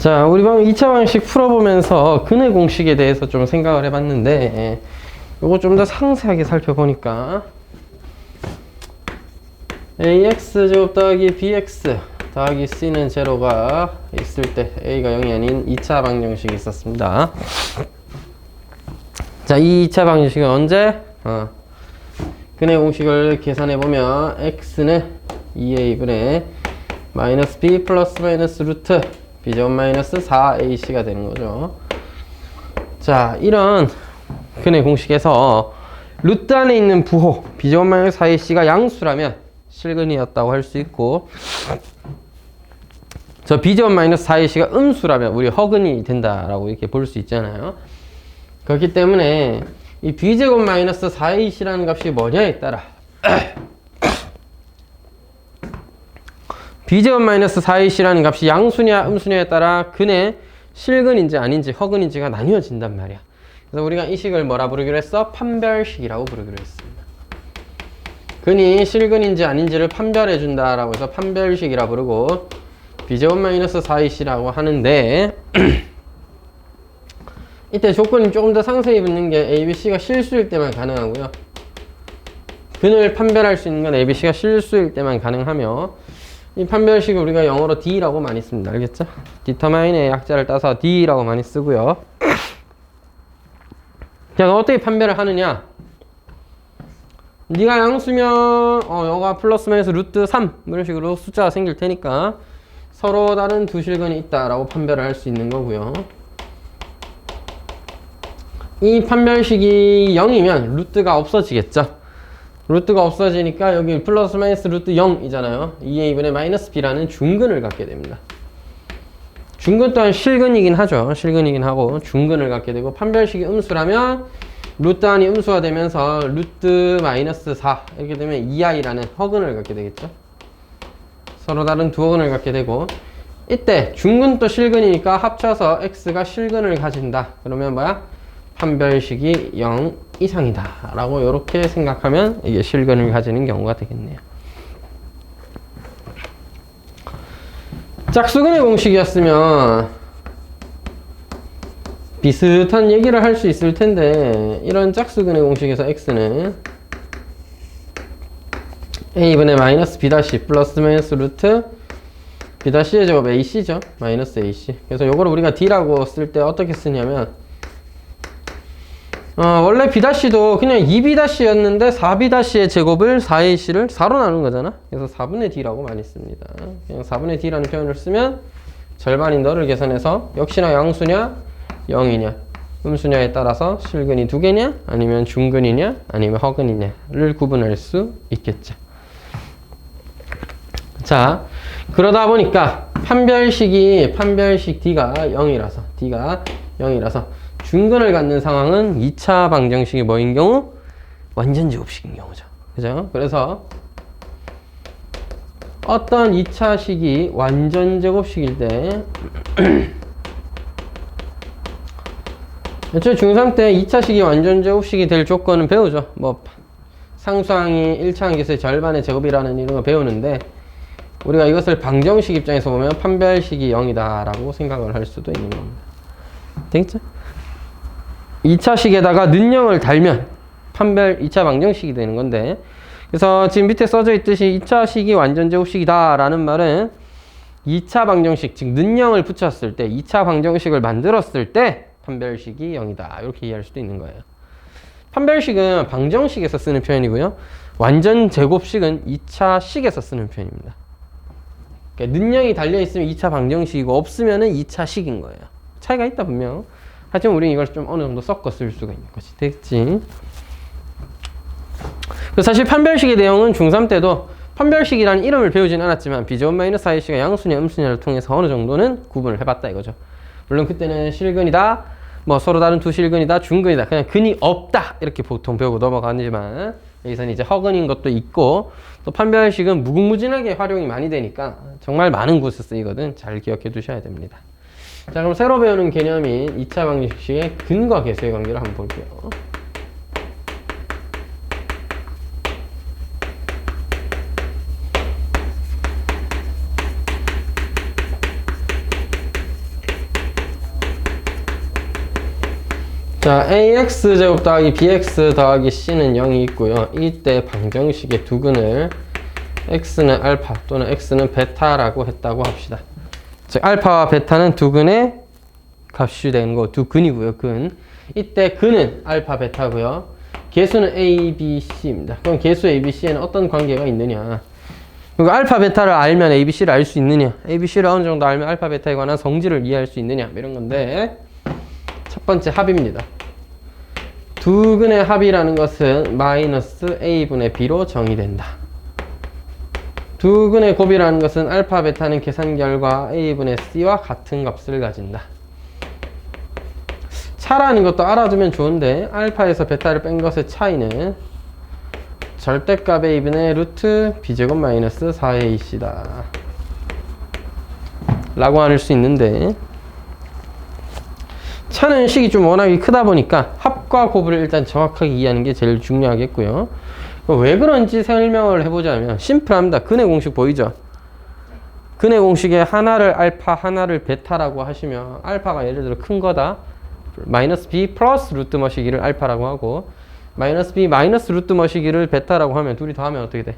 자, 우리 방금 2차 방식 풀어보면서 근의 공식에 대해서 좀 생각을 해봤는데, 요거 좀 더 상세하게 살펴보니까 ax 제곱 더하기 bx 더하기 c는 제로가 있을 때 a가 0이 아닌 2차 방정식이 있었습니다. 자, 이 2차 방정식은 언제? 근의 공식을 계산해보면 x는 2a분의 마이너스 b 플러스 마이너스 루트 b제곱 마이너스 4ac가 되는 거죠. 자, 이런 근의 공식에서 루트 안에 있는 부호 b제곱 마이너스 4ac가 양수라면 실근이었다고 할 수 있고, 저 b제곱 마이너스 4ac가 음수라면 우리 허근이 된다라고 이렇게 볼 수 있잖아요. 그렇기 때문에 이 b제곱 마이너스 4ac라는 값이 뭐냐에 따라 b제곱 마이너스 4ac라는 값이 양수냐 음수냐에 따라 근의 실근인지 아닌지 허근인지가 나뉘어진단 말이야. 그래서 우리가 이 식을 뭐라 부르기로 했어? 판별식이라고 부르기로 했습니다. 근이 실근인지 아닌지를 판별해 준다라고 해서 판별식이라 부르고, b제곱 마이너스 4ac라고 하는데 이때 조건이 조금 더 상세히 붙는 게 a, b, c가 실수일 때만 가능하고요. 근을 판별할 수 있는 건 a, b, c가 실수일 때만 가능하며, 이 판별식을 우리가 영어로 D라고 많이 씁니다. 알겠죠? determine의 약자를 따서 D라고 많이 쓰고요. 자, 어떻게 판별을 하느냐? 네가 양수면 여가 플러스 마이너스 루트 3 이런 식으로 숫자가 생길 테니까 서로 다른 두 실근이 있다라고 판별을 할 수 있는 거고요. 이 판별식이 0이면 루트가 없어지겠죠. 루트가 없어지니까 여기 플러스 마이너스 루트 0이잖아요. 2a분의 마이너스 b라는 중근을 갖게 됩니다. 중근 또한 실근이긴 하죠. 실근이긴 하고 중근을 갖게 되고, 판별식이 음수라면 루트 안이 음수가 되면서 루트 마이너스 4 이렇게 되면 2i라는 허근을 갖게 되겠죠. 서로 다른 두 허근을 갖게 되고, 이때 중근도 실근이니까 합쳐서 x가 실근을 가진다. 그러면 뭐야? 판별식이 0 이상이다 라고 이렇게 생각하면 이게 실근을 가지는 경우가 되겠네요. 짝수근의 공식이었으면 비슷한 얘기를 할 수 있을 텐데, 이런 짝수근의 공식에서 x는 a분의 마이너스 b' 플러스 마이너스 루트 b'의 제곱 ac죠. 마이너스 ac. 그래서 요거를 우리가 d라고 쓸 때 어떻게 쓰냐면, 원래 b'도 그냥 2b'였는데 4b'의 제곱을 4ac를 4로 나눈 거잖아. 그래서 4분의 d라고 많이 씁니다. 그냥 4분의 d라는 표현을 쓰면 절반인 너를 계산해서 역시나 양수냐 0이냐 음수냐에 따라서 실근이 두 개냐 아니면 중근이냐 아니면 허근이냐를 구분할 수 있겠죠. 자, 그러다 보니까 판별식 d가 0이라서 중근을 갖는 상황은 2차 방정식이 뭐인 경우? 완전 제곱식인 경우죠. 그죠? 그래서 어떤 2차 식이 완전 제곱식일 때 애초에 중3 때 2차 식이 완전 제곱식이 될 조건은 배우죠. 뭐 상수항이 1차 항기수의 절반의 제곱이라는 이런 거 배우는데, 우리가 이것을 방정식 입장에서 보면 판별식이 0이다 라고 생각을 할 수도 있는 겁니다. 되겠죠? 2차 식에다가 는영을 달면 판별 2차 방정식이 되는 건데, 그래서 지금 밑에 써져 있듯이 2차 식이 완전 제곱식이다 라는 말은 2차 방정식, 즉 는영을 붙였을 때 2차 방정식을 만들었을 때 판별식이 0이다 이렇게 이해할 수도 있는 거예요. 판별식은 방정식에서 쓰는 표현이고요, 완전 제곱식은 2차 식에서 쓰는 표현입니다. 그러니까 는영이 달려있으면 2차 방정식이고 없으면 2차 식인 거예요. 차이가 있다 분명. 하지만 우리는 이걸 좀 어느 정도 섞어 쓸 수가 있는 것이 됐지. 사실 판별식의 내용은 중3 때도 판별식이라는 이름을 배우진 않았지만 b제곱 마이너스 4ac가 양수냐 음수냐를 통해서 어느 정도는 구분을 해봤다 이거죠. 물론 그때는 실근이다, 뭐 서로 다른 두 실근이다, 중근이다, 그냥 근이 없다 이렇게 보통 배우고 넘어가지만, 여기서는 이제 허근인 것도 있고, 또 판별식은 무궁무진하게 활용이 많이 되니까 정말 많은 곳에 쓰이거든. 잘 기억해 두셔야 됩니다. 자, 그럼 새로 배우는 개념인 2차 방정식의 근과 계수의 관계를 한번 볼게요. 자, ax제곱 더하기 bx 더하기 c는 0이 있고요. 이때 방정식의 두근을 x는 알파 또는 x는 베타라고 했다고 합시다. 즉 알파와 베타는 두근의 값이 되는 거, 두근이고요. 근. 이때 근은 알파 베타고요. 개수는 a, b, c입니다. 그럼 개수 a, b, c에는 어떤 관계가 있느냐? 그리고 알파 베타를 알면 a, b, c를 알 수 있느냐? a, b, c를 어느 정도 알면 알파 베타에 관한 성질을 이해할 수 있느냐? 이런 건데 첫 번째 합입니다. 두근의 합이라는 것은 마이너스 a분의 b로 정의된다. 두근의 곱이라는 것은 알파 베타는 계산 결과 a분의 c와 같은 값을 가진다. 차라는 것도 알아두면 좋은데 알파에서 베타를 뺀 것의 차이는 절대값 a분의 루트 b제곱 마이너스 4ac다 라고 할 수 있는데, 차는 식이 좀 워낙에 크다 보니까 합과 곱을 일단 정확하게 이해하는 게 제일 중요하겠고요. 왜 그런지 설명을 해보자면 심플합니다. 근의 공식 보이죠? 근의 공식에 하나를 알파 하나를 베타라고 하시면 알파가 예를 들어 큰 거다 마이너스 b 플러스 루트 머시기를 알파라고 하고, 마이너스 b 마이너스 루트 머시기를 베타라고 하면 둘이 더하면 어떻게 돼?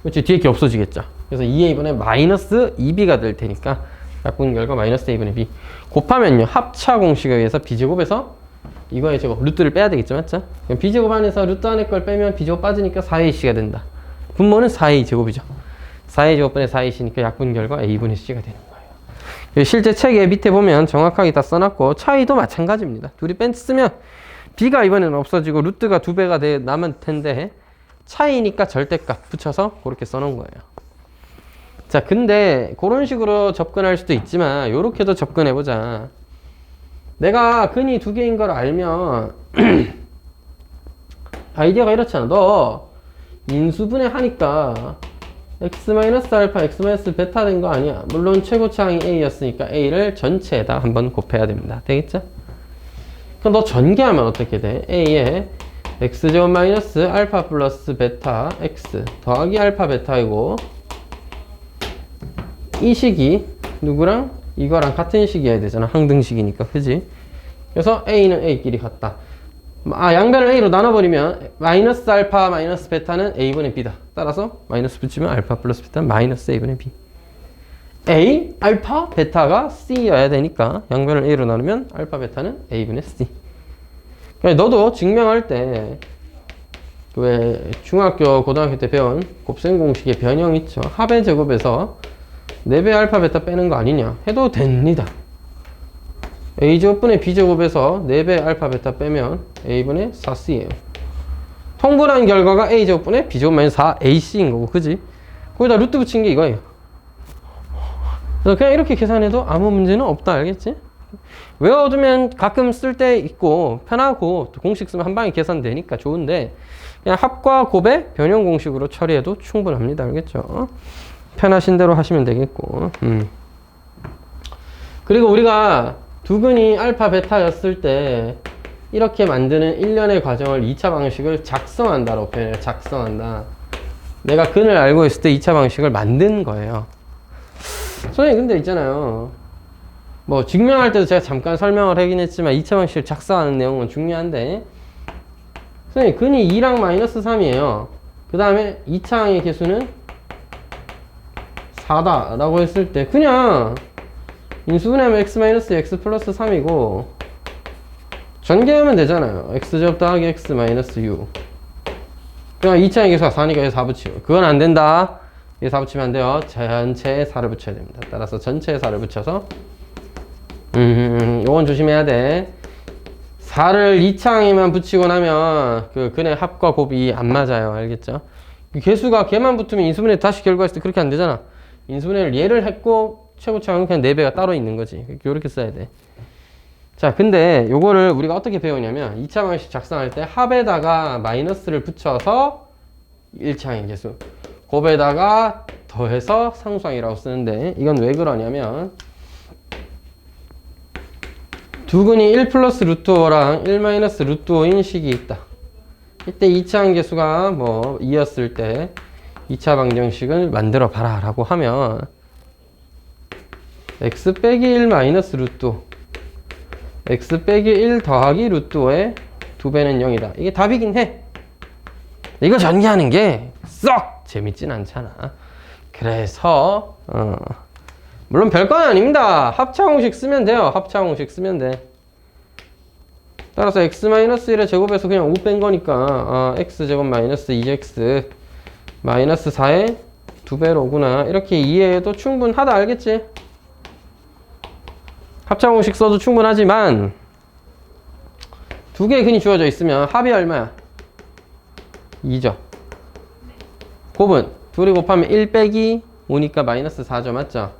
그렇지, 뒤에 게 없어지겠죠. 그래서 2a분의 마이너스 2b가 될 테니까 약분 결과 마이너스 a분의 b 곱하면요 합차 공식에 의해서 b제곱에서 이거의 제곱 루트를 빼야 되겠죠, 맞죠? 그럼 b제곱 안에서 루트 안에 걸 빼면 b제곱 빠지니까 4ac가 된다. 분모는 4a 제곱이죠. 4a 제곱분의 4ac니까 약분 결과 a분의 c가 되는 거예요. 실제 책에 밑에 보면 정확하게 다 써놨고 차이도 마찬가지입니다. 둘이 뺀쓰면 b가 이번에는 없어지고 루트가 2배가 남을 텐데 차이니까 절대값 붙여서 그렇게 써놓은 거예요. 자, 근데 그런 식으로 접근할 수도 있지만 요렇게도 접근해보자. 내가 근이 두 개인 걸 알면 아이디어가 이렇잖아. 너 인수분해 하니까 x-알파, x-베타 된 거 아니야. 물론 최고차항이 a였으니까 a를 전체에다 한번 곱해야 됩니다. 되겠죠? 그럼 너 전개하면 어떻게 돼? a에 x제곱 마이너스 알파 플러스 베타 x 더하기 알파 베타이고, 이 식이 누구랑 이거랑 같은 식이어야 되잖아. 항등식이니까. 그지? 그래서 a는 a끼리 같다. 양변을 a로 나눠버리면 마이너스 알파 마이너스 베타는 a분의 b다. 따라서 마이너스 붙이면 알파 플러스 베타는 마이너스 a분의 b. a, 알파, 베타가 c여야 되니까 양변을 a로 나누면 알파 베타는 a분의 c. 그러니까 너도 증명할 때 왜 중학교 고등학교 때 배운 곱셈 공식의 변형 있죠. 합의 제곱에서 4배 알파 베타 빼는 거 아니냐 해도 됩니다. a제곱분의 b제곱에서 4배 알파 베타 빼면 a분의 4c예요. 통분한 결과가 a제곱분의 b제곱 마이너스 4ac인 거고, 그지? 거기다 루트 붙인 게 이거예요. 그래서 그냥 이렇게 계산해도 아무 문제는 없다. 알겠지? 외워두면 가끔 쓸 때 있고 편하고 공식 쓰면 한 방에 계산되니까 좋은데, 그냥 합과 곱의 변형 공식으로 처리해도 충분합니다. 알겠죠? 편하신 대로 하시면 되겠고. 그리고 우리가 두근이 알파 베타였을 때 이렇게 만드는 일련의 과정을 2차 방식을 작성한다라고 표현해요. 작성한다. 내가 근을 알고 있을 때 2차 방식을 만든 거예요. 선생님 근데 있잖아요, 뭐 증명할 때도 제가 잠깐 설명을 하긴 했지만 2차 방식을 작성하는 내용은 중요한데, 선생님 근이 2랑 마이너스 3이에요. 그 다음에 2차항의 개수는 4다 라고 했을 때 그냥 인수분해하면 x-x 플러스 3이고 전개하면 되잖아요. x제곱 더하기 x 마이너스 u. 그냥 2차항의 개수가 4니까 여기 4 붙이고, 그건 안 된다. 여기 4 붙이면 안 돼요. 전체에 4를 붙여야 됩니다. 따라서 전체에 4를 붙여서 요건 조심해야 돼. 4를 2차항에만 붙이고 나면 그 근의 합과 곱이 안 맞아요. 알겠죠? 개수가 걔만 붙으면 인수분해 다시 결과했을 때 그렇게 안 되잖아. 인수분해를 얘를 했고 최고차항은 그냥 4배가 따로 있는 거지. 이렇게 써야 돼. 자, 근데 요거를 우리가 어떻게 배우냐면 2차 방식 작성할 때 합에다가 마이너스를 붙여서 1차항의 개수, 곱에다가 더해서 상수항이라고 쓰는데, 이건 왜 그러냐면 두근이 1 플러스 루트 5랑 1 마이너스 루트 5인 식이 있다. 이때 2차항 개수가 뭐 2였을 때 2차 방정식을 만들어 봐라 라고 하면 x 빼기 1 마이너스 루트 5, x 빼기 1 더하기 루트 5의 2배는 0이다. 이게 답이긴 해. 이거 전개하는 게 썩 재밌진 않잖아. 그래서 물론 별건 아닙니다. 합차 공식 쓰면 돼요. 합차 공식 쓰면 돼. 따라서 x-1의 제곱에서 그냥 5 뺀 거니까 x제곱 마이너스 2x 마이너스 4의 2배로구나. 이렇게 이해해도 충분하다. 알겠지? 합차 공식 써도 충분하지만 두 개의 근이 주어져 있으면 합이 얼마야? 2죠. 곱은 둘이 곱하면 1 빼기 5니까 마이너스 4죠. 맞죠?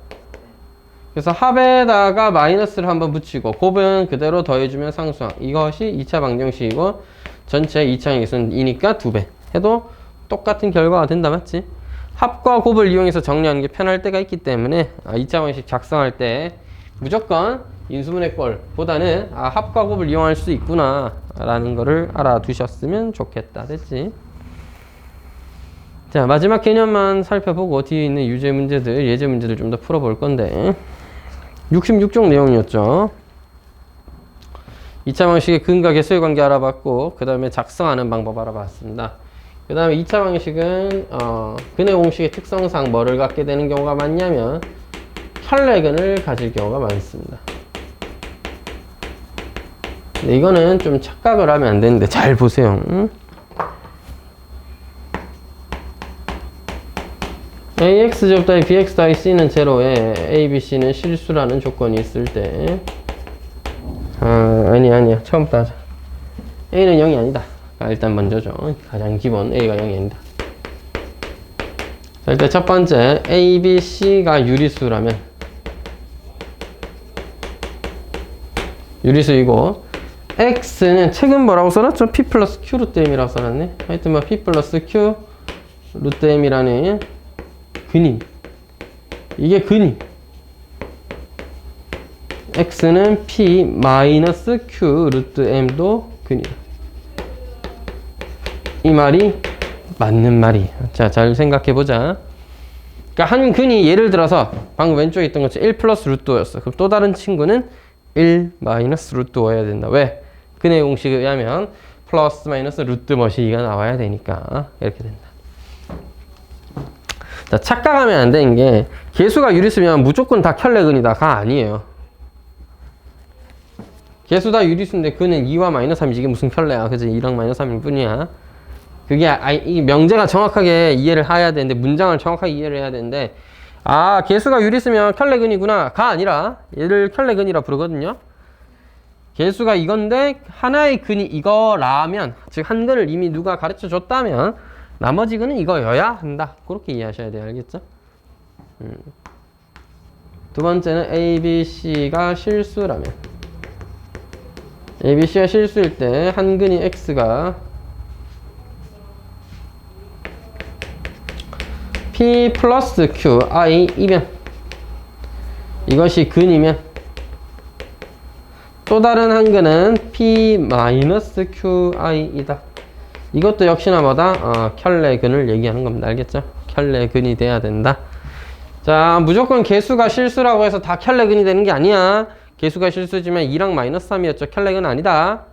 그래서 합에다가 마이너스를 한번 붙이고 곱은 그대로 더해주면 상수항. 이것이 2차 방정식이고 전체 2차의 개수는 2니까 2배 해도 똑같은 결과가 된다. 맞지? 합과 곱을 이용해서 정리하는 게 편할 때가 있기 때문에 2차 방정식 작성할 때 무조건 인수분해 꼴보다는 합과 곱을 이용할 수 있구나 라는 거를 알아두셨으면 좋겠다. 됐지? 자, 마지막 개념만 살펴보고 뒤에 있는 유제 문제들, 예제 문제들 좀 더 풀어볼 건데 66쪽 내용이었죠. 2차 방정식의 근과 개수의 관계 알아봤고 그 다음에 작성하는 방법 알아봤습니다. 그 다음에 2차 방정식은 근의 공식의 특성상 뭐를 갖게 되는 경우가 많냐면 켤레근을 가질 경우가 많습니다. 근데 이거는 좀 착각을 하면 안 되는데 잘 보세요. AX제곱 더하기 BX 더하기 C는 제로에 A, B, C는 실수라는 조건이 있을 때 아니야. 처음부터 하자. A는 0이 아니다. 일단 먼저죠. 가장 기본 A가 0이 아니다. 자, 일단 첫 번째 A, B, C가 유리수라면 유리수이고 X는 책은 뭐라고 써놨죠? P 플러스 Q 루트 M이라고 써놨네. 하여튼 뭐 P 플러스 Q 루트 M이라는 근이 이게 근이 X는 P 마이너스 Q 루트 M도 근이다. 이 말이 맞는 말이. 자, 잘 생각해 보자. 그러니까 한 근이 예를 들어서 방금 왼쪽에 있던 것처럼 1 플러스 루트 5였어. 그럼 또 다른 친구는 1 마이너스 루트 5여야 된다. 왜? 근의 공식에 의하면 플러스 마이너스 루트 머시기가 나와야 되니까 이렇게 된다. 자, 착각하면 안 되는 게 개수가 유리수면 무조건 다 켤레근이다가 아니에요. 개수 다 유리수인데 근은 2와 마이너스 3이지. 이게 무슨 켤레야. 그치? 2랑 마이너스 3일 뿐이야. 그게 이 명제가 정확하게 이해를 해야 되는데 문장을 정확하게 이해를 해야 되는데 개수가 유리수면 켤레근이구나 가 아니라 얘를 켤레근이라 부르거든요. 개수가 이건데 하나의 근이 이거라면 즉 한 근을 이미 누가 가르쳐 줬다면 나머지 근은 이거여야 한다. 그렇게 이해하셔야 돼요. 알겠죠? 두 번째는 A, B, C가 실수라면 A, B, C가 실수일 때 한 근이 X가 P 플러스 Q, I이면 이것이 근이면 또 다른 한 근은 P 마이너스 Q, I이다. 이것도 역시나 뭐다? 켤레근을 얘기하는 겁니다. 알겠죠? 켤레근이 돼야 된다. 자, 무조건 개수가 실수라고 해서 다 켤레근이 되는 게 아니야. 개수가 실수지만 2랑 마이너스 3이었죠. 켤레근 아니다.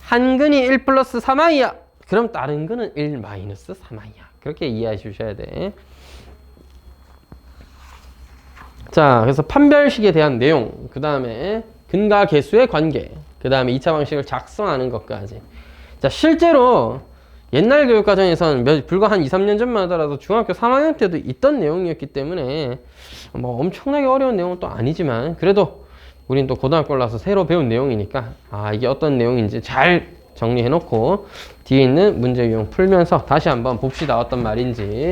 한 근이 1 플러스 3i야. 그럼 다른 근은 1 마이너스 3i야. 그렇게 이해해 주셔야 돼. 자, 그래서 판별식에 대한 내용, 그 다음에 근과 개수의 관계, 그 다음에 2차 방식을 작성하는 것까지. 자, 실제로 옛날 교육과정에서는 불과 한 2, 3년 전만 하더라도 중학교 3학년 때도 있던 내용이었기 때문에 뭐 엄청나게 어려운 내용은 또 아니지만 그래도 우린 또 고등학교 올라서 새로 배운 내용이니까 이게 어떤 내용인지 잘 정리해 놓고 뒤에 있는 문제 유형 풀면서 다시 한번 봅시다. 어떤 말인지.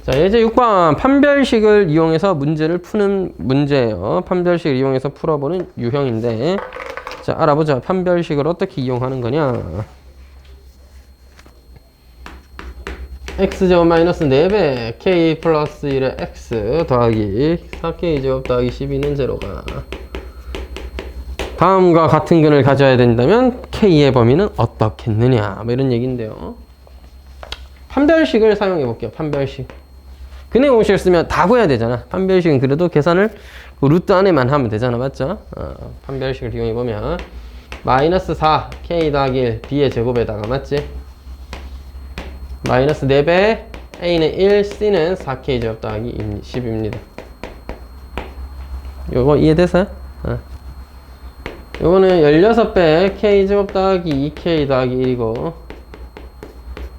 자, 예제 6번 판별식을 이용해서 문제를 푸는 문제예요. 판별식을 이용해서 풀어보는 유형인데 자, 알아보자. 판별식을 어떻게 이용하는 거냐. x제곱 마이너스 4배 k 플러스 1의 x 더하기 4k제곱 더하기 12는 제로가 다음과 같은 근을 가져야 된다면 k의 범위는 어떻겠느냐 뭐 이런 얘기인데요. 판별식을 사용해 볼게요. 판별식. 근해 공식을 쓰면 다 구해야 되잖아. 판별식은 그래도 계산을 그 루트 안에만 하면 되잖아. 맞죠? 판별식을 이용해보면 마이너스 4 k 더하기 1 b의 제곱에다가 맞지? 마이너스 4배 a는 1 c는 4k 제곱 더하기 10입니다. 요거 이해돼서? 요거는 16배 k 제곱 더하기 2k 더하기 1이고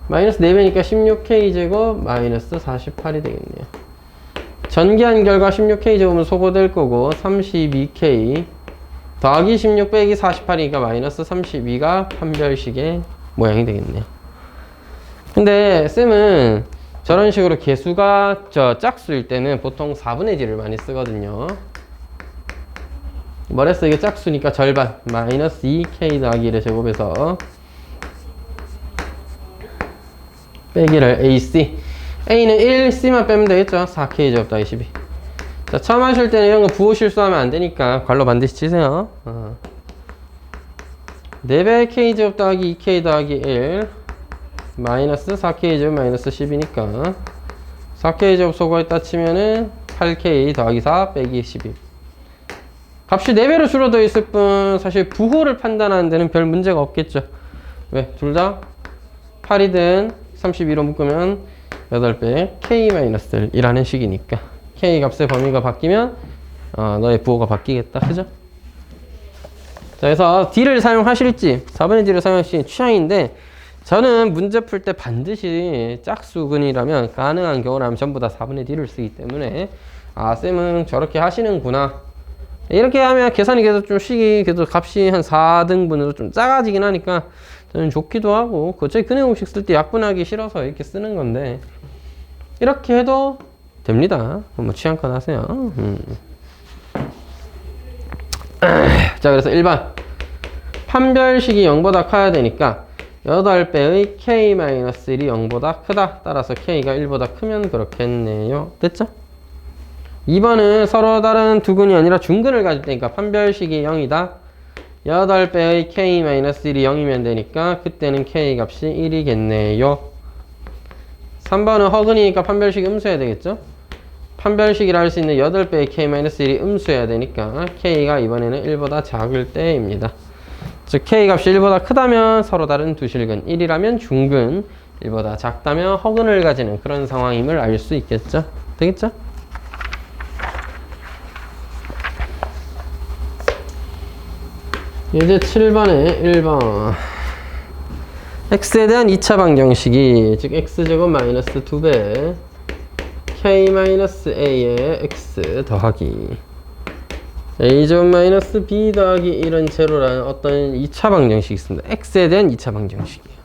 마이너스 4배니까 16k 제곱 마이너스 48이 되겠네요. 전개한 결과 16k 제곱은 소거될 거고 32k 더하기 16 빼기 48이니까 마이너스 32가 판별식의 모양이 되겠네요. 근데 쌤은 저런 식으로 개수가 짝수일 때는 보통 4분의 D를 많이 쓰거든요. 뭐랬어? 이게 짝수니까 절반 마이너스 2k 더하기 1의 제곱에서 빼기를 AC A는 1, C만 빼면 되겠죠? 4k 제곱 더하기 12. 자, 처음 하실 때는 이런 거 부호 실수하면 안 되니까 괄호 반드시 치세요. 4배 k 제곱 더하기 2k 더하기 1 마이너스 4k 제곱 마이너스 10이니까 4k 제곱 소거했다 치면은 8k 더하기 4 빼기 12. 값이 4배로 줄어들 있을 뿐 사실 부호를 판단하는 데는 별 문제가 없겠죠. 왜? 둘 다 8이든 32로 묶으면 8배 k-1이라는 식이니까 k 값의 범위가 바뀌면 너의 부호가 바뀌겠다. 그죠? 자, 그래서 D를 사용하실지 4분의 D를 사용하실지 취향인데 저는 문제 풀 때 반드시 짝수근이라면 가능한 경우라면 전부 다 4분의 D를 쓰기 때문에 쌤은 저렇게 하시는구나. 이렇게 하면 계산이 계속 좀 식이 그래도 값이 한 4등분으로 좀 작아지긴 하니까 저는 좋기도 하고 어차피 근해 공식 쓸 때 약분하기 싫어서 이렇게 쓰는 건데 이렇게 해도 됩니다. 뭐 취향껏 하세요. 자, 그래서 1번 판별식이 0보다 커야 되니까 8배의 k-1이 0보다 크다. 따라서 k가 1보다 크면 그렇겠네요. 됐죠? 2번은 서로 다른 두 근이 아니라 중근을 가질 때니까 판별식이 0이다. 8배의 k-1이 0이면 되니까 그때는 k 값이 1이겠네요. 3번은 허근이니까 판별식이 음수해야 되겠죠? 판별식이라 할 수 있는 8배의 k-1이 음수해야 되니까 k가 이번에는 1보다 작을 때입니다. 즉 k 값이 1보다 크다면 서로 다른 두 실근, 1이라면 중근, 1보다 작다면 허근을 가지는 그런 상황임을 알 수 있겠죠? 되겠죠? 이제 7번에 1번 x에 대한 2차 방정식이 즉 x제곱 마이너스 2배 k-a의 x 더하기 a제곱 마이너스 b 더하기 1은 제로라는 어떤 2차 방정식이 있습니다. x에 대한 2차 방정식이에요.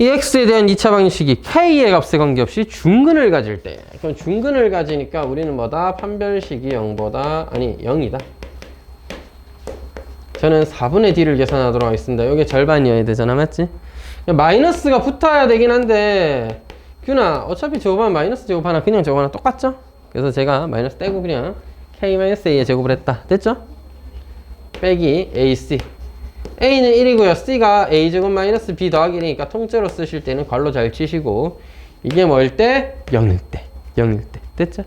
이 x에 대한 2차 방정식이 k의 값에 관계없이 중근을 가질 때 그럼 중근을 가지니까 우리는 뭐다? 판별식이 0이다. 저는 4분의 D를 계산하도록 하겠습니다. 이게 절반이어야 되잖아. 맞지? 마이너스가 붙어야 되긴 한데 균아 어차피 제곱하면 마이너스 제곱하나 그냥 제곱하나 똑같죠? 그래서 제가 마이너스 떼고 그냥 k-a의 제곱을 했다. 됐죠? 빼기 ac a는 1이고요. c가 a제곱 마이너스 b 더하기 1이니까 통째로 쓰실 때는 괄호 잘 치시고 이게 뭐일 때? 0일 때. 됐죠?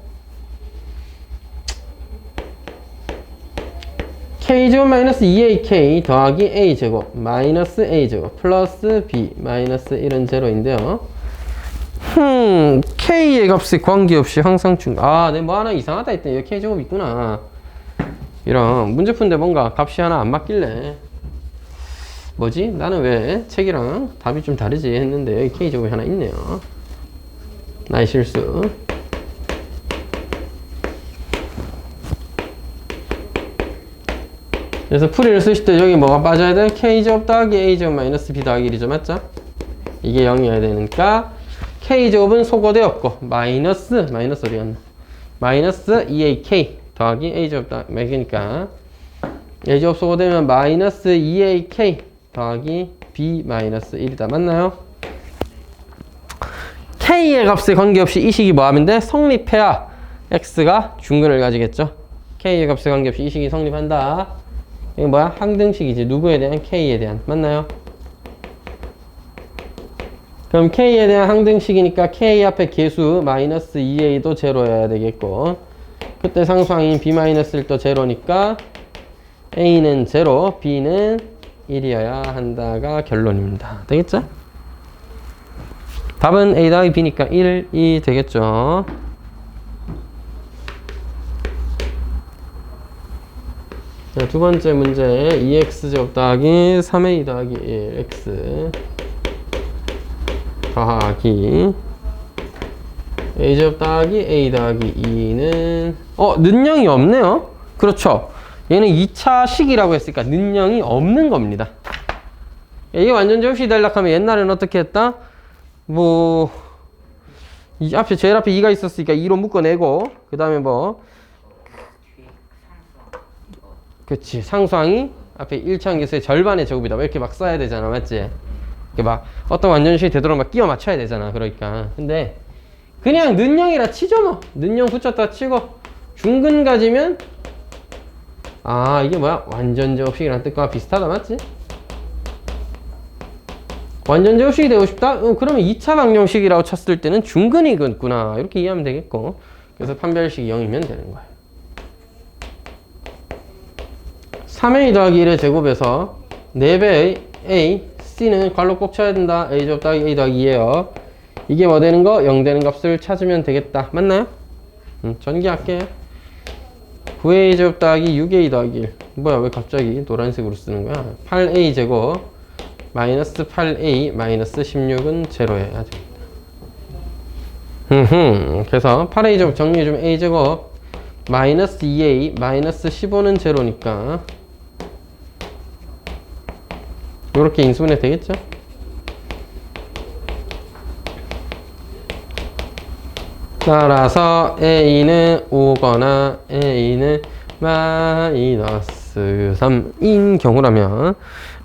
k제곱 마이너스 2ak 더하기 a제곱 마이너스 a제곱 플러스 b 마이너스 1은 제로인데요. k의 값에 관계없이 항상 내 뭐 하나 이상하다 했더니 여기 k제곱 있구나. 이런 문제 푼데 뭔가 값이 하나 안 맞길래 뭐지? 나는 왜 책이랑 답이 좀 다르지 했는데 여기 k제곱이 하나 있네요. 나의 실수. 그래서 풀이를 쓰실 때 여기 뭐가 빠져야 돼? k제곱 더하기 a제곱 마이너스 b 더하기 1이죠. 맞죠? 이게 0이어야 되니까 k제곱은 소거되었고 마이너스 어디 갔나? 마이너스 2ak 더하기 a제곱 더하기 그러니까 a제곱 소거되면 마이너스 2ak 더하기 b 마이너스 1이다. 맞나요? k의 값에 관계없이 이 식이 뭐 하면 돼? 성립해야 x가 중근을 가지겠죠. k의 값에 관계없이 이 식이 성립한다. 이게 뭐야? 항등식이지. 누구에 대한? k에 대한. 맞나요? 그럼 K에 대한 항등식이니까 K 앞에 계수 마이너스 2A도 제로여야 되겠고, 그때 상수항인 B-1도 제로니까 A는 제로, B는 1이어야 한다가 결론입니다. 되겠죠? 답은 A 더하기 B니까 1이 되겠죠. 자, 두 번째 문제 2x제곱 더하기 3a 더하기 1x 더하기 a제곱 더하기 a 더하기 2는 는영이 없네요. 그렇죠. 얘는 2차 식이라고 했으니까 는영이 없는 겁니다. 이게 완전 제곱식이 되려고 하면 옛날에는 어떻게 했다? 뭐 이 앞에 제일 앞에 2가 있었으니까 2로 묶어내고, 그 다음에 뭐 그치, 상수항이 앞에 1차 계수의 절반의 제곱이다 이렇게 막 써야 되잖아, 맞지? 이렇게 막 어떤 완전식이 되도록 막 끼워 맞춰야 되잖아. 그러니까 근데 그냥 는영이라 치죠. 뭐 는영 붙였다 치고 중근 가지면 이게 뭐야? 완전 제곱식이라는 뜻과 비슷하다, 맞지? 완전 제곱식이 되고 싶다? 그러면 2차 방정식이라고 쳤을 때는 중근이겠구나, 이렇게 이해하면 되겠고, 그래서 판별식이 0이면 되는 거야. 3a 더하기 1의 제곱에서 4배의 a, c는 괄호 꼭 쳐야 된다. a제곱 더하기 a 더하기 2에요. 이게 뭐 되는 거? 0 되는 값을 찾으면 되겠다. 맞나요? 전기할게. 9a 제곱 더하기 6a 더하기 1. 뭐야, 왜 갑자기 노란색으로 쓰는 거야? 8a 제곱 마이너스 8a 마이너스 16은 제로여야 됩니다. 그래서 8a 제곱 정리해주면 a 제곱 마이너스 2a 마이너스 15는 제로니까 이렇게 인수분해 되겠죠? 따라서 a는 5거나 a는 마이너스 3인 경우라면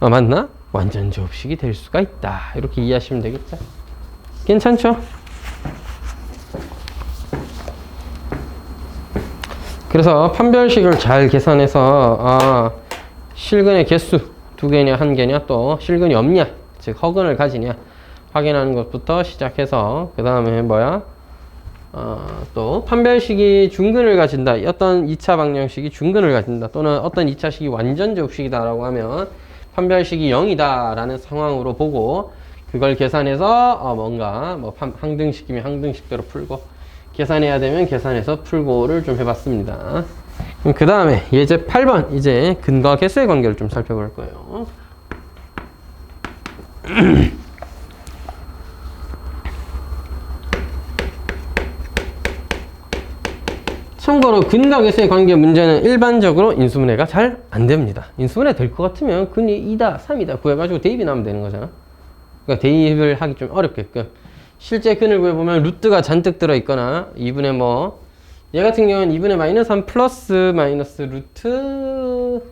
맞나? 완전 제곱식이 될 수가 있다. 이렇게 이해하시면 되겠죠? 괜찮죠? 그래서 판별식을 잘 계산해서 실근의 개수 2개냐 1개냐 또 실근이 없냐, 즉 허근을 가지냐 확인하는 것부터 시작해서, 그 다음에 뭐야? 또 판별식이 중근을 가진다, 어떤 2차 방정식이 중근을 가진다, 또는 어떤 2차식이 완전 제곱식이다 라고 하면 판별식이 0이다 라는 상황으로 보고, 그걸 계산해서 뭔가 뭐 항등식이면 항등식대로 풀고, 계산해야 되면 계산해서 풀고를 좀 해봤습니다. 그럼 그 다음에 예제 8번 이제 근과 개수의 관계를 좀 살펴볼 거예요. 참고로 근과 개수의 관계 문제는 일반적으로 인수분해가 잘 안됩니다. 인수분해 될 것 같으면 근이 2다 3이다 구해가지고 대입이 나오면 되는 거잖아. 그러니까 대입을 하기 좀 어렵게끔 실제 근을 구해보면 루트가 잔뜩 들어있거나 2분의 뭐 얘 같은 경우는 2분의 마이너스 3 플러스 마이너스 루트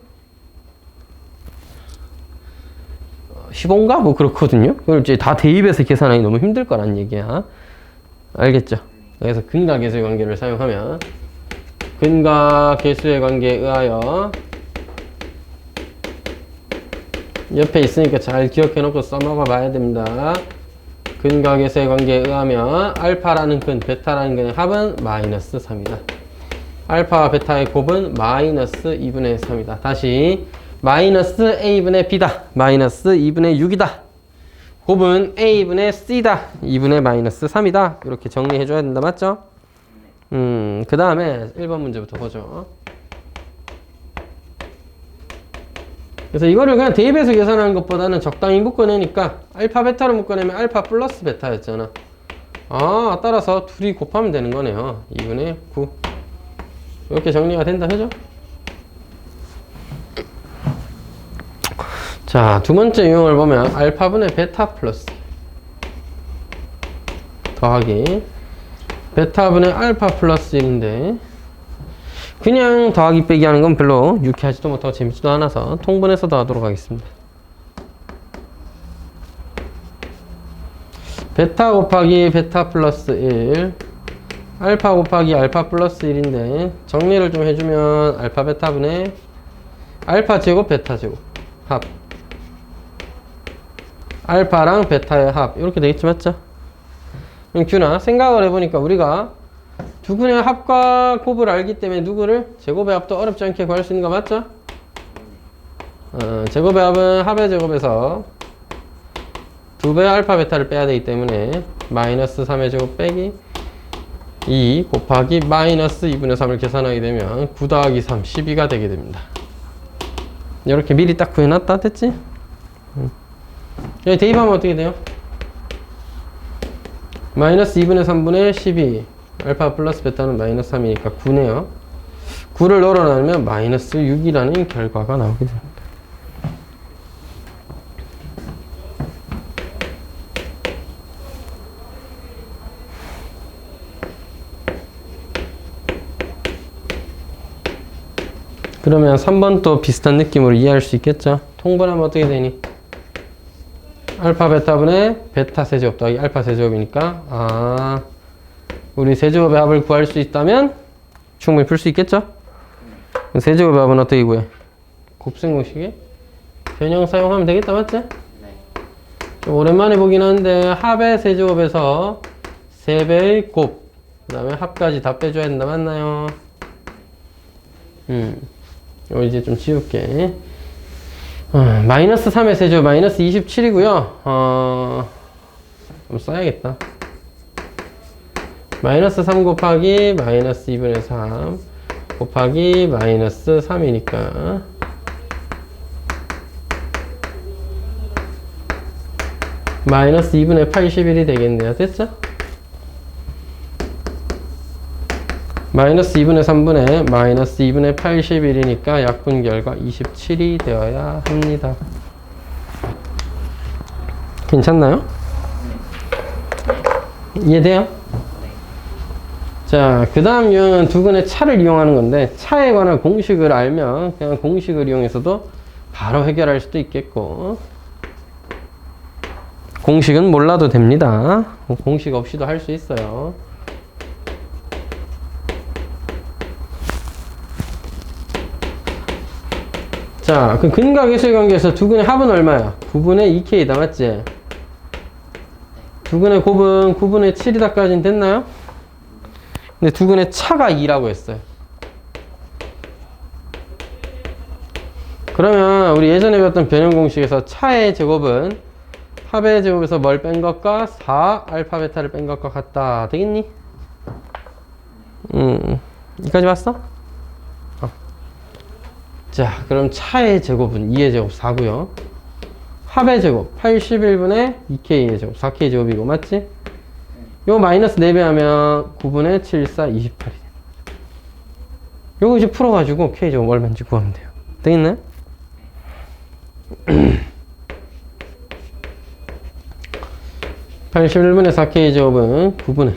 15인가? 뭐 그렇거든요. 그걸 이제 다 대입해서 계산하기 너무 힘들 거란 얘기야. 알겠죠? 그래서 근과 개수의 관계를 사용하면 근과 개수의 관계에 의하여 옆에 있으니까 잘 기억해 놓고 써먹어 봐야 됩니다. 근과 개수의 관계에 의하면 알파라는 근, 베타라는 근의 합은 마이너스 3이다. 알파와 베타의 곱은 마이너스 2분의 3이다. 다시 마이너스 a분의 b다. 마이너스 2분의 6이다. 곱은 a분의 c다. 2분의 마이너스 3이다. 이렇게 정리해 줘야 된다. 맞죠? 그 다음에 1번 문제부터 보죠. 그래서 이거를 그냥 대입해서 계산하는 것보다는 적당히 묶어내니까 알파 베타로 묶어내면 알파 플러스 베타였잖아. 따라서 둘이 곱하면 되는 거네요. 2분의 9 이렇게 정리가 된다. 그죠? 자, 두 번째 유형을 보면 알파분의 베타 플러스 더하기 베타분의 알파 플러스 1인데 그냥 더하기 빼기 하는 건 별로 유쾌하지도 못하고 재밌지도 않아서 통분해서 더하도록 하겠습니다. 베타 곱하기 베타 플러스 1 알파 곱하기 알파 플러스 1인데 정리를 좀 해주면 알파 베타분의 알파 제곱 베타 제곱 합 알파랑 베타의 합 이렇게 되겠지 맞죠? 그럼 균아 생각을 해보니까 우리가 두근의 합과 곱을 알기 때문에 누구를 제곱의 합도 어렵지 않게 구할 수 있는 거 맞죠? 제곱의 합은 합의 제곱에서 2배 알파 베타를 빼야 되기 때문에 마이너스 3의 제곱 빼기 2 곱하기 마이너스 2분의 3을 계산하게 되면 9 더하기 3 12가 되게 됩니다. 이렇게 미리 딱 구해놨다 됐지? 여기 대입하면 어떻게 돼요? 마이너스 2분의 3분의 12 알파 플러스 베타는 마이너스 3이니까 9네요. 9를 널어놔면 마이너스 6이라는 결과가 나오게 됩니다. 그러면 3번도 비슷한 느낌으로 이해할 수 있겠죠? 통분하면 어떻게 되니? 알파 베타분의 베타 세제곱 더하기 알파 세제곱이니까 우리 세제곱의 합을 구할 수 있다면 충분히 풀 수 있겠죠? 세제곱의 합은 어떻게 구해? 곱셈 공식에 변형 사용하면 되겠다 맞지? 네. 좀 오랜만에 보긴 하는데 합의 세제곱에서 3배의 곱 그 다음에 합까지 다 빼줘야 된다 맞나요? 이거 이제 좀 지울게. 마이너스 3의 세제곱 마이너스 27이고요. 좀 써야겠다. 마이너스 3 곱하기 마이너스 2분의 3 곱하기 마이너스 3이니까 마이너스 2분의 81이 되겠네요. 됐죠? 마이너스 2분의 3분의 마이너스 2분의 81이니까 약분 결과 27이 되어야 합니다. 괜찮나요? 이해돼요? 자, 그 다음 유형은 두근의 차를 이용하는 건데 차에 관한 공식을 알면 그냥 공식을 이용해서도 바로 해결할 수도 있겠고 공식은 몰라도 됩니다. 공식 없이도 할 수 있어요. 자, 그럼 근각예수의 관계에서 두근의 합은 얼마야? 9분의 2K다, 맞지? 두근의 곱은 9분의 7이다까지는 됐나요? 근데 두근의 차가 2라고 했어요. 그러면 우리 예전에 배웠던 변형 공식에서 차의 제곱은 합의 제곱에서 뭘 뺀 것과 4 알파 베타를 뺀 것과 같다. 되겠니? 여기까지 봤어? 자, 그럼 차의 제곱은 2의 제곱 4고요. 합의 제곱 81분의 2K의 제곱 4K 제곱이고 맞지? 요거 마이너스 4배 하면 9분의 7, 4, 28이 됩니다. 요거 이제 풀어가지고 K 제곱 얼마인지 구하면 돼요. 되겠나요? 81분의 4K 제곱은 9분의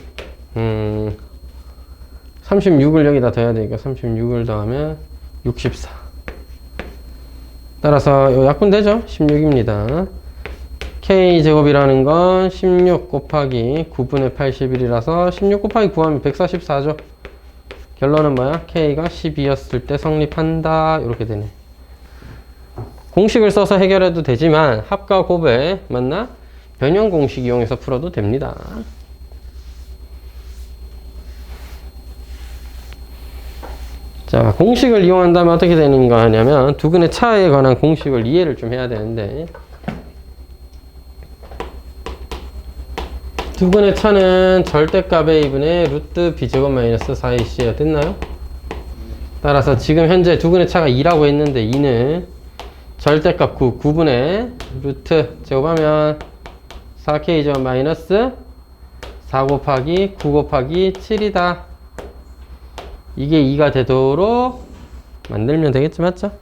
36을 여기다 더해야 되니까 36을 더하면 64. 따라서 요 약분되죠? 16입니다. K제곱이라는 건 16 곱하기 9분의 81이라서 16 곱하기 9하면 144죠. 결론은 뭐야? K가 12였을 때 성립한다. 이렇게 되네. 공식을 써서 해결해도 되지만 합과 곱에 맞나? 변형 공식 이용해서 풀어도 됩니다. 자, 공식을 이용한다면 어떻게 되는가 하냐면 두근의 차에 관한 공식을 이해를 좀 해야 되는데 두근의 차는 절대값 A분의 루트 B제곱 마이너스 4AC가 됐나요? 따라서 지금 현재 두근의 차가 2라고 했는데 2는 절대값 9, 9분의 루트 제곱하면 4K제곱 마이너스 4 곱하기 9 곱하기 7이다. 이게 2가 되도록 만들면 되겠지 맞죠?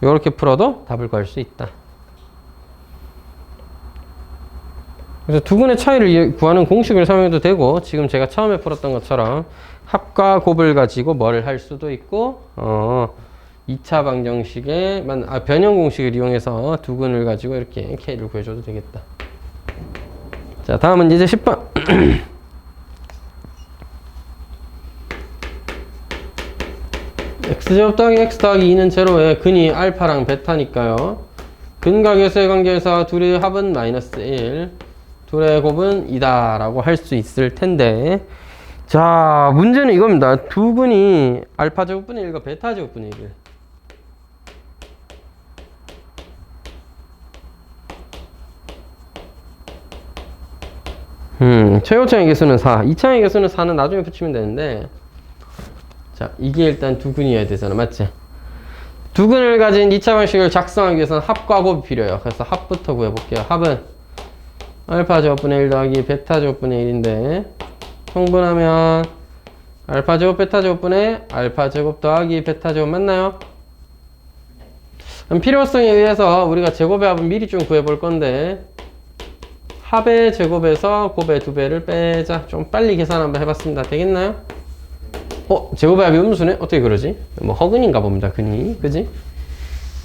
이렇게 풀어도 답을 구할 수 있다. 그래서 두근의 차이를 구하는 공식을 사용해도 되고 지금 제가 처음에 풀었던 것처럼 합과 곱을 가지고 뭘 할 수도 있고 2차 방정식의 변형 공식을 이용해서 두근을 가지고 이렇게 K를 구해줘도 되겠다. 자, 다음은 이제 10번 x제곱 더하기 x 더하기 2는 제로에 근이 알파랑 베타니까요. 근과 계수의 관계에서 둘의 합은 마이너스 1, 둘의 곱은 2다 라고 할 수 있을 텐데, 자, 문제는 이겁니다. 두 근이 알파 제곱분의 1과 베타 제곱분의 1. 최고차의 개수는 4. 2차의 개수는 4는 나중에 붙이면 되는데, 자, 이게 일단 두 근이어야 되잖아. 맞지? 두 근을 가진 2차 방식을 작성하기 위해서는 합과 곱이 필요해요. 그래서 합부터 구해볼게요. 합은 알파 제곱분의 1 더하기 베타 제곱분의 1인데, 통분하면 알파 제곱 베타 제곱분의 알파 제곱 더하기 베타 제곱 맞나요? 그럼 필요성에 의해서 우리가 제곱의 합은 미리 좀 구해볼 건데, 합의 제곱에서 곱의 2배를 빼자. 좀 빨리 계산 한번 해봤습니다. 되겠나요? 제곱의 합이 음수네? 어떻게 그러지? 뭐 허근인가 봅니다. 근이. 그지?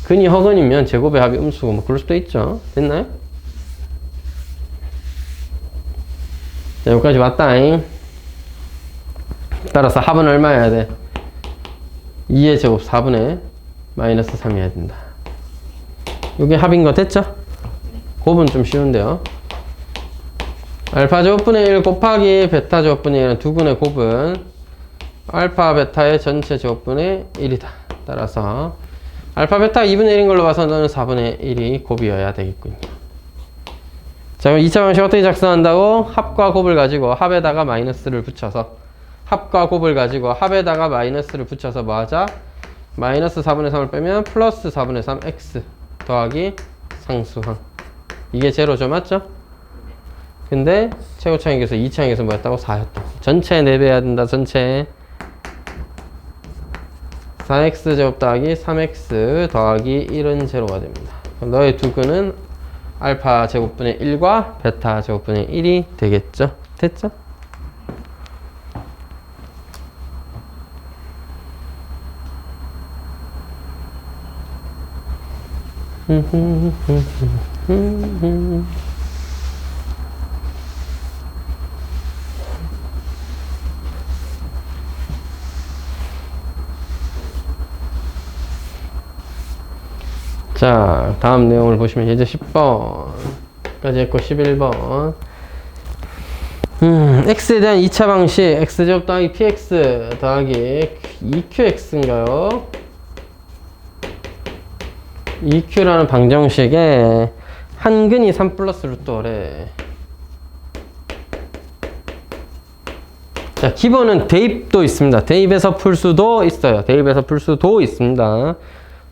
근이 허근이면 제곱의 합이 음수고 뭐 그럴 수도 있죠. 됐나요? 자, 여기까지 왔다잉. 따라서 합은 얼마여야 돼? 2의 제곱 4분의 마이너스 3이어야 된다. 이게 합인 거 됐죠? 곱은 좀 쉬운데요. 알파 제곱분의 1 곱하기 베타 제곱분의 1은 두 근의 곱은 알파 베타의 전체 제곱분의 1이다. 따라서 알파 베타 2분의 1인 걸로 봐서 너는 4분의 1이 곱이어야 되겠군요. 자, 그럼 2차 방식 어떻게 작성한다고? 합과 곱을 가지고 합에다가 마이너스를 붙여서, 합과 곱을 가지고 합에다가 마이너스를 붙여서 뭐 하자? 마이너스 4분의 3을 빼면 플러스 4분의 3 x 더하기 상수항. 이게 제로죠. 맞죠? 근데 최고차항에서 2차항에서 뭐였다고? 4였다. 전체 4배해야 된다. 전체 4x 제곱 더하기 3x 더하기 1은 제로가 됩니다. 그럼 너의 두 근은 알파 제곱분의 1과 베타 제곱분의 1이 되겠죠? 됐죠? 자, 다음 내용을 보시면 이제 10번까지 했고 11번 x에 대한 2차 방식 x제곱 더하기 px 더하기 2qx인가요? 2q라는 방정식에 한 근이 3 플러스 루트 5래. 자, 기본은 대입도 있습니다. 대입에서 풀 수도 있어요. 대입에서 풀 수도 있습니다.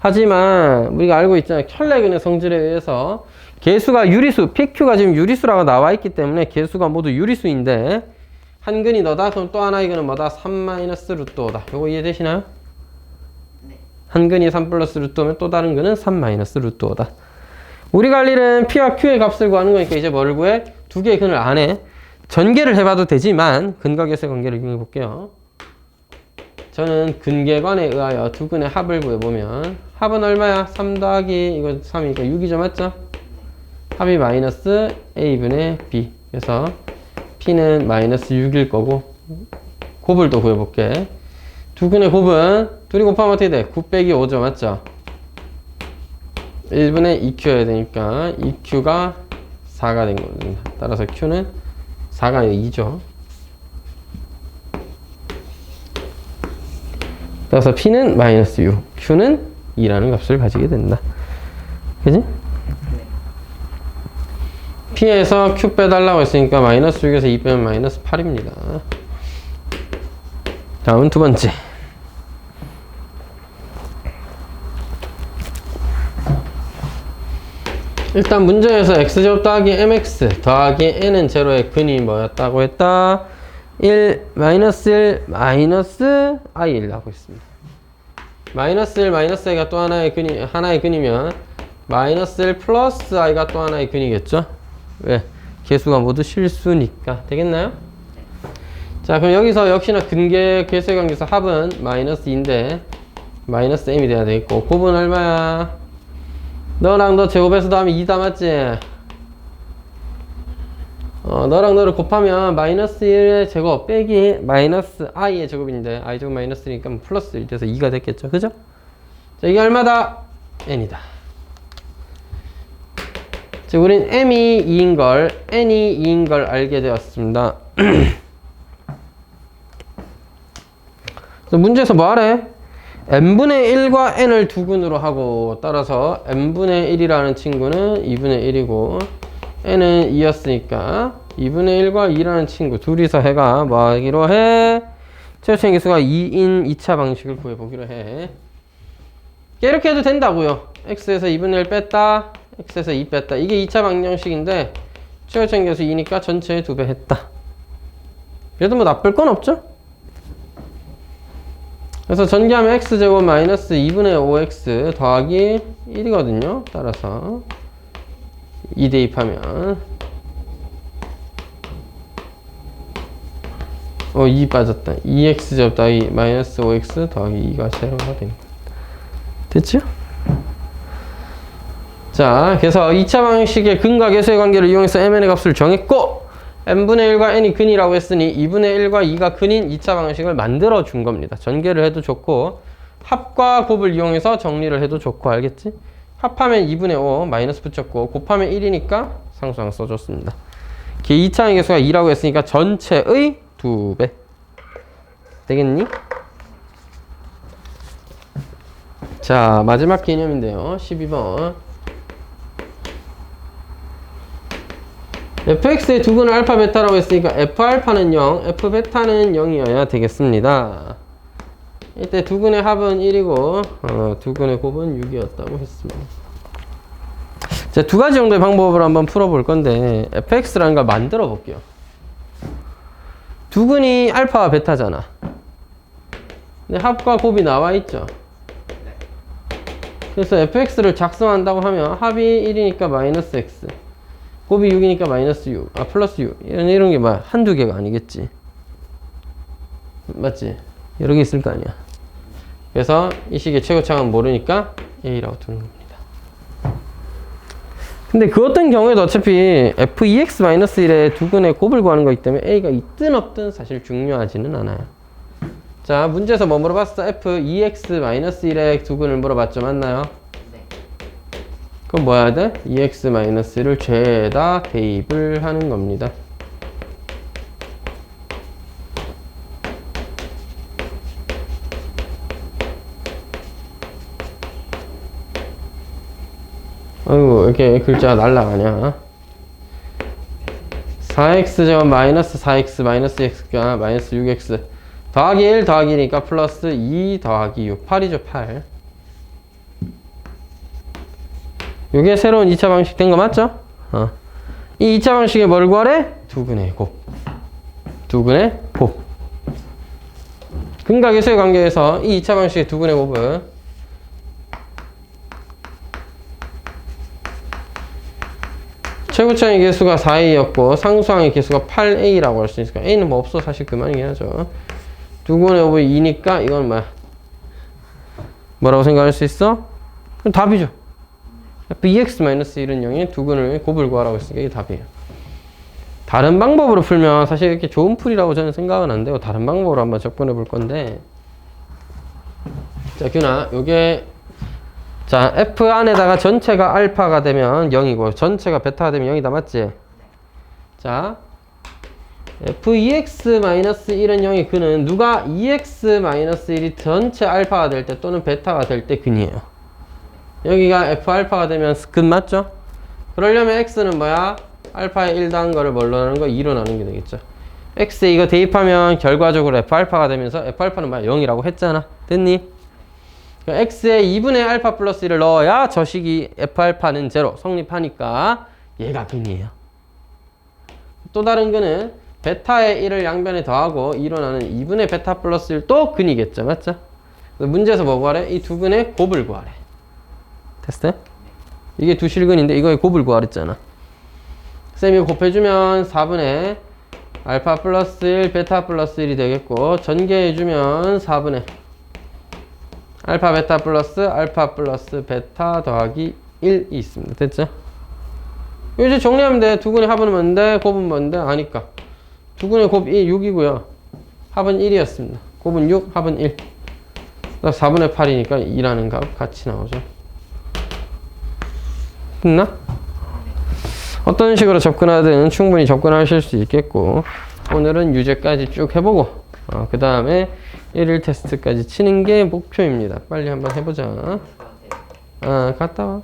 하지만 우리가 알고 있잖아요. 켈레근의 성질에 의해서 개수가 유리수, PQ가 지금 유리수라고 나와 있기 때문에 개수가 모두 유리수인데 한 근이 너다? 그럼 또 하나 이거는 뭐다? 3 루트 5다. 요거 이해되시나요? 네. 한 근이 3 플러스 루트 5면 또 다른 근은 3 루트 5다. 우리가 할 일은 P와 Q의 값을 구하는 거니까 이제 뭘 구해? 두 개의 근을 안 해. 전개를 해봐도 되지만 근과 계수의 관계를 이용해 볼게요. 저는 근계관에 의하여 두 근의 합을 구해보면 합은 얼마야? 3 더하기 이거 3이니까 6이죠. 맞죠? 합이 마이너스 a분의 b. 그래서 p는 마이너스 6일 거고 곱을 또 구해볼게. 두 근의 곱은 둘이 곱하면 어떻게 돼? 9 빼기 5죠. 맞죠? 1분의 2q여야 되니까 2q가 4가 된 겁니다. 따라서 q는 4가 아니라 2죠. 따라서 p는 마이너스 6, q는 2라는 값을 가지게 된다. 그지? p에서 q 빼달라고 했으니까 마이너스 6에서 2 빼면 마이너스 8입니다. 다음은 두 번째. 일단 문제에서 x제곱 더하기 mx 더하기 n은 제로의 근이 뭐였다고 했다? 1, 마이너스 1, 마이너스 i1 하고 있습니다. 마이너스 1, 마이너스 i가 또 하나의 근이면 마이너스 1 플러스 i가 또 하나의 근이겠죠? 왜? 개수가 모두 실수니까. 되겠나요? 자, 그럼 여기서 역시나 근계 계수의 관계에서 합은 마이너스 2인데 마이너스 m이 돼야 되겠고 곱은 얼마야? 너랑 너 제곱해서 더하면 2다. 맞지? 너랑 너를 곱하면 마이너스 1의 제곱 빼기 마이너스 i의 제곱인데 i 제곱 마이너스 1이니까 플러스 1 돼서 2가 됐겠죠. 그죠? 자, 이게 얼마다? n이다. 즉 우린 m이 2인 걸, n이 2인 걸 알게 되었습니다. 문제에서 뭐 하래? n분의 1과 n을 두 근으로 하고, 따라서 n분의 1이라는 친구는 2분의 1이고 n은 2였으니까 2분의 1과 2라는 친구 둘이서 해가 뭐 하기로 해? 최고차의 개수가 2인 2차 방식을 구해보기로 해. 이렇게 해도 된다고요. x에서 2분의 1 뺐다, x에서 2 뺐다. 이게 2차 방정식인데 최고차의 개수 2니까 전체의 2배 했다. 그래도 뭐 나쁠 건 없죠? 그래서 전개하면 x제곱 마이너스 2분의 5x 더하기 1이거든요. 따라서 2 대입하면 2 빠졌다. 2x제곱 더하기 마이너스 5x 더하기 2가 제로가 됩니다. 됐죠? 자, 그래서 2차 방식의 근과 계수의 관계를 이용해서 mn의 값을 정했고 n분의 1과 n이 근이라고 했으니 2분의 1과 2가 근인 2차 방식을 만들어 준 겁니다. 전개를 해도 좋고 합과 곱을 이용해서 정리를 해도 좋고, 알겠지? 합하면 2분의 5 마이너스 붙였고 곱하면 1이니까 상수항 써줬습니다. 2차의 개수가 2라고 했으니까 전체의 2배 되겠니? 자, 마지막 개념인데요. 12번. fx의 두 근을 알파 베타라고 했으니까 f알파는 0, f베타는 0이어야 되겠습니다. 이때 두 근의 합은 1이고 두 근의 곱은 6이었다고 했습니다. 자, 두 가지 정도의 방법으로 한번 풀어볼 건데 fx라는 걸 만들어 볼게요. 두 근이 알파와 베타잖아. 근데 합과 곱이 나와 있죠. 그래서 fx를 작성한다고 하면 합이 1이니까 마이너스 x, 곱이 6이니까 마이너스 6, 플러스 6. 이런 게 막 한두 개가 아니겠지. 맞지? 여러 개 있을 거 아니야. 그래서 이 식의 최고차항은 모르니까 A라고 두는 겁니다. 근데 그 어떤 경우에도 어차피 f2x-1의 두 근의 곱을 구하는 거기 때문에 A가 있든 없든 사실 중요하지는 않아요. 자, 문제에서 뭐 물어봤어? f2x-1의 두 근을 물어봤죠. 맞나요? 그럼 뭐 해야 돼? 2x-를 죄다 대입을 하는 겁니다. 아이고, 이렇게 글자가 날라가냐? 4x제곱 마이너스 4x 마이너스 x가 마이너스 6x 더하기 1 더하기 2니까 플러스 2 더하기 6. 8이죠, 8. 이게 새로운 2차 방식 된 거 맞죠? 이 2차 방식에 뭘 구하래? 두 근의 곱. 두 근의 곱. 근과 계수의 관계에서 이 2차 방식의 두 근의 곱은 최고차의 개수가 4a였고 상수항의 개수가 8a라고 할 수 있으니까 a는 뭐 없어. 사실 그만이긴 하죠. 두 근의 곱이 2니까 이건 뭐야? 뭐라고 생각할 수 있어? 그럼 답이죠. f2x-1은 0의 두 근을 곱을 구하라고 했으니까 이게 답이에요. 다른 방법으로 풀면 사실 이렇게 좋은 풀이라고 저는 생각은 안 되고 다른 방법으로 한번 접근해 볼 건데, 자, 균아, 요게 자, f 안에다가 전체가 알파가 되면 0이고 전체가 베타가 되면 0이다. 맞지? 자, f2x-1은 0의 근은 누가 2x-1이 전체 알파가 될 때 또는 베타가 될 때 근이에요. 여기가 F알파가 되면 근 맞죠? 그러려면 X는 뭐야? 알파의 1 더한 거를 뭘로 나누는 거? 2로 나누는 게 되겠죠. X에 이거 대입하면 결과적으로 F알파가 되면서 F알파는 뭐야? 0이라고 했잖아. 됐니? 그러니까 X에 2분의 알파 플러스 1을 넣어야 저 식이 F알파는 제로 성립하니까 얘가 근이에요. 또 다른 근은 베타의 1을 양변에 더하고 2로 나누는 2분의 베타 플러스 1도 근이겠죠. 맞죠? 문제에서 뭐 구하래? 이 두 근의 곱을 구하래. 됐어요? 이게 두 실근인데 이거의 곱을 구하랬잖아. 쌤이 곱해주면 4분의 알파 플러스 1 베타 플러스 1이 되겠고 전개해주면 4분의 알파 플러스 베타 더하기 1이 있습니다. 됐죠? 이제 정리하면 돼. 두 근의 합은 뭔데? 곱은 뭔데? 아니까 두 근의 곱 6이고요 합은 1이었습니다. 곱은 6, 합은 1. 4분의 8이니까 2라는 값 같이 나오죠. 됐나? 어떤 식으로 접근하든 충분히 접근하실 수 있겠고, 오늘은 유제까지 쭉 해보고 그 다음에 일일 테스트까지 치는 게 목표입니다. 빨리 한번 해보자. 갔다 와.